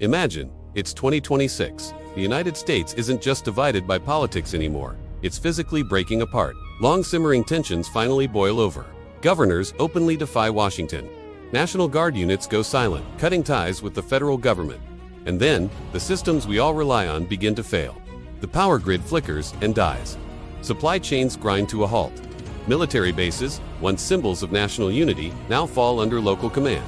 Imagine, it's 2026. The United States isn't just divided by politics anymore. It's physically breaking apart. Long simmering tensions finally boil over. Governors openly defy Washington. National Guard units go silent, cutting ties with the federal government. And then, the systems we all rely on begin to fail. The power grid flickers and dies. Supply chains grind to a halt. Military bases, once symbols of national unity, now fall under local command.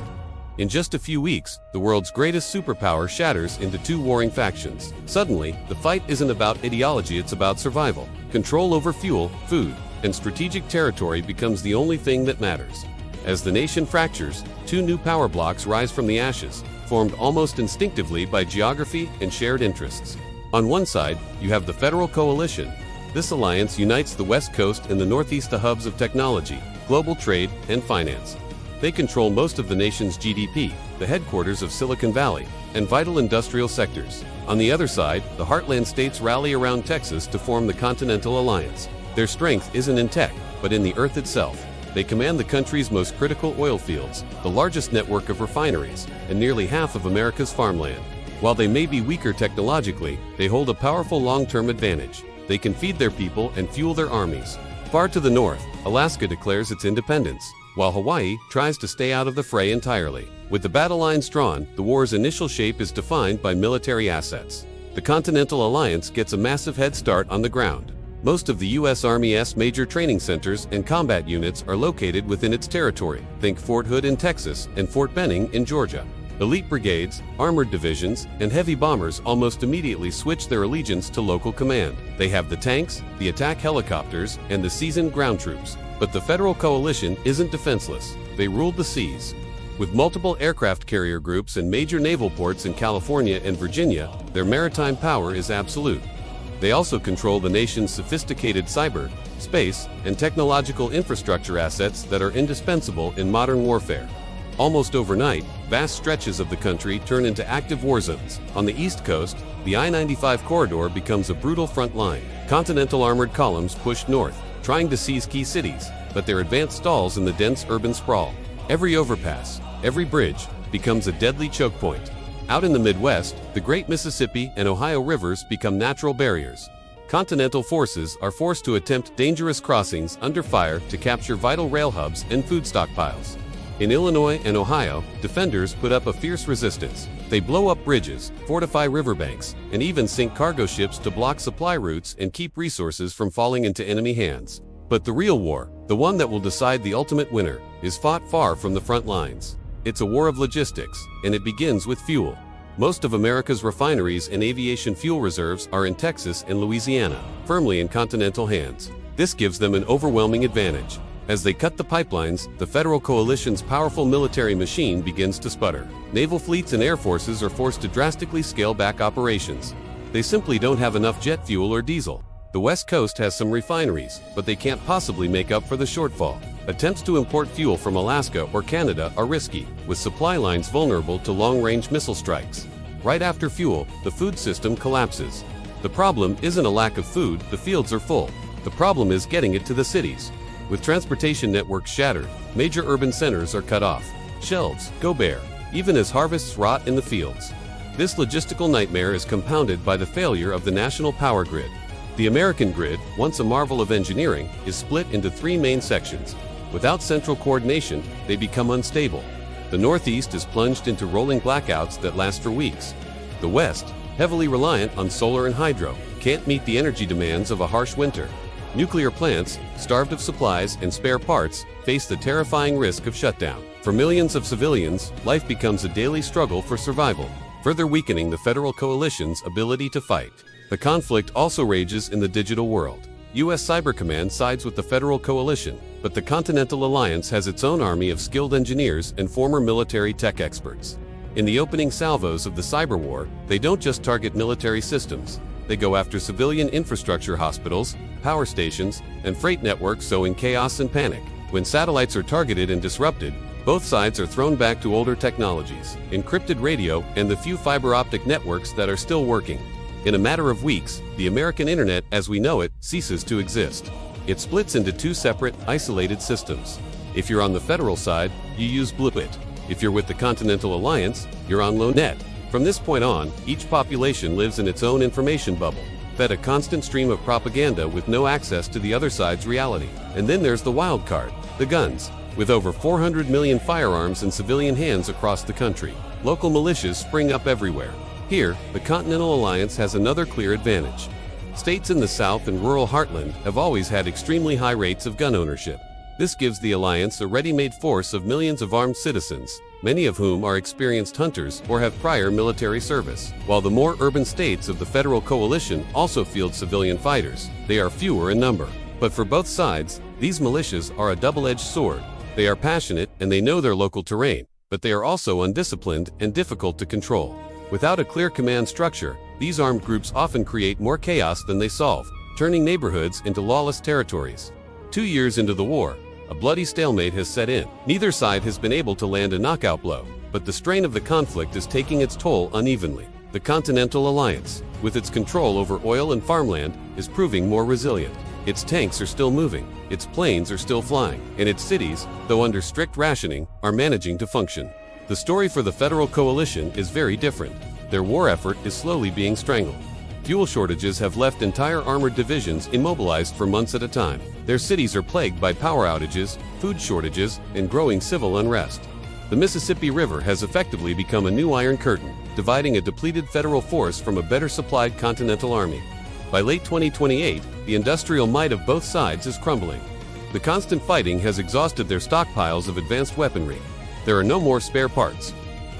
In just a few weeks, the world's greatest superpower shatters into two warring factions. Suddenly, the fight isn't about ideology, it's about survival. Control over fuel, food, and strategic territory becomes the only thing that matters. As the nation fractures, two new power blocks rise from the ashes, formed almost instinctively by geography and shared interests. On one side, you have the Federal Coalition. This alliance unites the West Coast and the Northeast, the hubs of technology, global trade, and finance. They control most of the nation's GDP, the headquarters of Silicon Valley, and vital industrial sectors. On the other side, the heartland states rally around Texas to form the Continental Alliance. Their strength isn't in tech, but in the earth itself. They command the country's most critical oil fields, the largest network of refineries, and nearly half of America's farmland. While they may be weaker technologically, they hold a powerful long-term advantage. They can feed their people and fuel their armies. Far to the north, Alaska declares its independence, while Hawaii tries to stay out of the fray entirely. With the battle lines drawn, the war's initial shape is defined by military assets. The Continental Alliance gets a massive head start on the ground. Most of the U.S. Army's major training centers and combat units are located within its territory. Think Fort Hood in Texas and Fort Benning in Georgia. Elite brigades, armored divisions, and heavy bombers almost immediately switch their allegiance to local command. They have the tanks, the attack helicopters, and the seasoned ground troops. But the Federal Coalition isn't defenseless. They ruled the seas. With multiple aircraft carrier groups and major naval ports in California and Virginia, their maritime power is absolute. They also control the nation's sophisticated cyber, space, and technological infrastructure assets that are indispensable in modern warfare. Almost overnight, vast stretches of the country turn into active war zones. On the East Coast, the I-95 corridor becomes a brutal front line. Continental armored columns push north, trying to seize key cities, but their advance stalls in the dense urban sprawl. Every overpass, every bridge, becomes a deadly choke point. Out in the Midwest, the great Mississippi and Ohio rivers become natural barriers. Continental forces are forced to attempt dangerous crossings under fire to capture vital rail hubs and food stockpiles. In Illinois and Ohio, defenders put up a fierce resistance. They blow up bridges, fortify riverbanks, and even sink cargo ships to block supply routes and keep resources from falling into enemy hands. But the real war, the one that will decide the ultimate winner, is fought far from the front lines. It's a war of logistics, and it begins with fuel. Most of America's refineries and aviation fuel reserves are in Texas and Louisiana, firmly in Continental hands. This gives them an overwhelming advantage. As they cut the pipelines, the Federal Coalition's powerful military machine begins to sputter. Naval fleets and air forces are forced to drastically scale back operations. They simply don't have enough jet fuel or diesel. The West Coast has some refineries, but they can't possibly make up for the shortfall. Attempts to import fuel from Alaska or Canada are risky, with supply lines vulnerable to long-range missile strikes. Right after fuel, the food system collapses. The problem isn't a lack of food, the fields are full. The problem is getting it to the cities. With transportation networks shattered, major urban centers are cut off. Shelves go bare, even as harvests rot in the fields. This logistical nightmare is compounded by the failure of the national power grid. The American grid, once a marvel of engineering, is split into three main sections. Without central coordination, they become unstable. The Northeast is plunged into rolling blackouts that last for weeks. The West, heavily reliant on solar and hydro, can't meet the energy demands of a harsh winter. Nuclear plants, starved of supplies and spare parts, face the terrifying risk of shutdown. For millions of civilians, life becomes a daily struggle for survival, further weakening the Federal Coalition's ability to fight. The conflict also rages in the digital world. U.S. Cyber Command sides with the Federal Coalition, but the Continental Alliance has its own army of skilled engineers and former military tech experts. In the opening salvos of the cyber war, they don't just target military systems. They go after civilian infrastructure, hospitals, power stations, and freight networks, sowing chaos and panic. When satellites are targeted and disrupted, both sides are thrown back to older technologies, encrypted radio, and the few fiber optic networks that are still working. In a matter of weeks, the American internet as we know it ceases to exist. It splits into two separate, isolated systems. If you're on the federal side, you use BlueBit. If you're with the Continental Alliance, you're on LoNet. From this point on, each population lives in its own information bubble, fed a constant stream of propaganda with no access to the other side's reality. And then there's the wild card, the guns. With over 400 million firearms in civilian hands across the country, local militias spring up everywhere. Here, the Continental Alliance has another clear advantage. States in the South and rural heartland have always had extremely high rates of gun ownership. This gives the Alliance a ready-made force of millions of armed citizens, many of whom are experienced hunters or have prior military service. While the more urban states of the Federal Coalition also field civilian fighters, they are fewer in number. But for both sides, these militias are a double-edged sword. They are passionate and they know their local terrain, but they are also undisciplined and difficult to control. Without a clear command structure, these armed groups often create more chaos than they solve, turning neighborhoods into lawless territories. 2 years into the war, a bloody stalemate has set in. Neither side has been able to land a knockout blow, but the strain of the conflict is taking its toll unevenly. The Continental Alliance, with its control over oil and farmland, is proving more resilient. Its tanks are still moving, its planes are still flying, and its cities, though under strict rationing, are managing to function. The story for the Federal Coalition is very different. Their war effort is slowly being strangled. Fuel shortages have left entire armored divisions immobilized for months at a time. Their cities are plagued by power outages, food shortages, and growing civil unrest. The Mississippi River has effectively become a new Iron Curtain, dividing a depleted federal force from a better supplied Continental Army. By late 2028, the industrial might of both sides is crumbling. The constant fighting has exhausted their stockpiles of advanced weaponry. There are no more spare parts.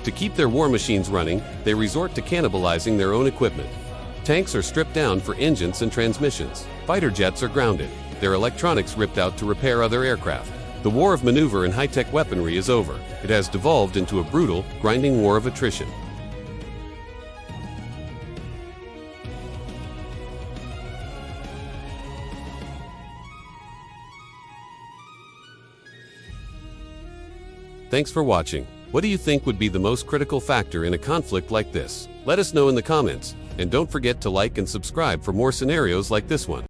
To keep their war machines running, they resort to cannibalizing their own equipment. Tanks are stripped down for engines and transmissions. Fighter jets are grounded, their electronics ripped out to repair other aircraft. The war of maneuver and high-tech weaponry is over. It has devolved into a brutal, grinding war of attrition. Thanks for watching. What do you think would be the most critical factor in a conflict like this? Let us know in the comments, and don't forget to like and subscribe for more scenarios like this one.